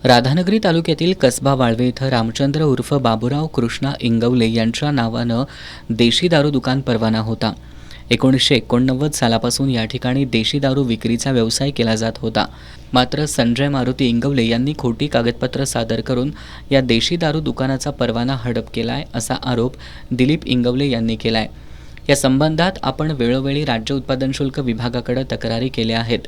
राधानगरी तालुक्यातील कसबा वाळवे इथं रामचंद्र उर्फ बाबूराव कृष्णा इंगवले यांच्या नावानं देशी दारू दुकान परवाना होता। 1989 सालापासून या ठिकाणी देशी दारू विक्रीचा व्यवसाय केला जात होता। मात्र संजय मारुती इंगवले यांनी खोटी कागदपत्र सादर करून या देशी दारू दुकानाचा परवाना हडप केलाय असा आरोप दिलीप इंगवले यांनी केलाय। या संबंधात आपण वेळोवेळी राज्य उत्पादन शुल्क विभागाकडे तक्रारी केल्या आहेत,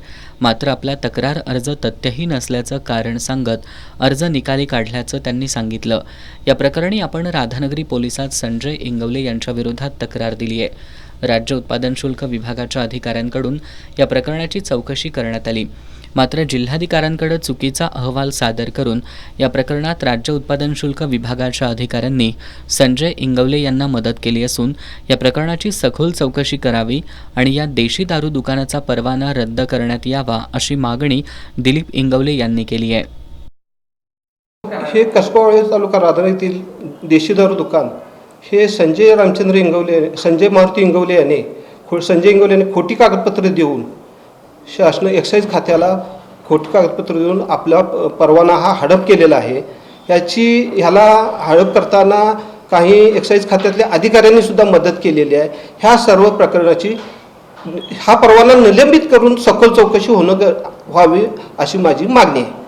मात्र आपला तक्रार अर्ज तथ्यहीन असल्याचं कारण सांगत अर्ज निकाली काढल्याचं त्यांनी सांगितलं। या प्रकरणी आपण राधानगरी पोलिसात संजय इंगवले यांच्या विरोधात तक्रार दिली आहे। राज्य उत्पादन शुल्क विभागाच्या अधिकाऱ्यांकडून या प्रकरणाची चौकशी करण्यात आली, मात्र जिल्हाधिकाऱ्यांकडे चुकीचा अहवाल सादर करून या प्रकरणात राज्य उत्पादन शुल्क विभागाच्या अधिकाऱ्यांनी संजय इंगवले यांना मदत केली असून या प्रकरणाची सखोल चौकशी करावी आणि या देशी दारू दुकानाचा परवाना रद्द करण्यात यावा अशी मागणी दिलीप इंगवले यांनी केली आहे। हे कसबा वाळवे तालुका राधानगरी येथील देशी दारू दुकान हे संजय मारुती इंगवले यांनी खोटी कागदपत्रे देऊन शासन एक्साईज खात्याला खोटी कागदपत्र देऊन आपला परवाना हा हडप केलेला आहे। ह्याला हडप करताना काही एक्साईज खात्यातल्या अधिकाऱ्यांनी सुद्धा मदत केलेली आहे। ह्या सर्व प्रकरणाची हा परवाना निलंबित करून सखोल चौकशी व्हावी अशी माझी मागणी आहे।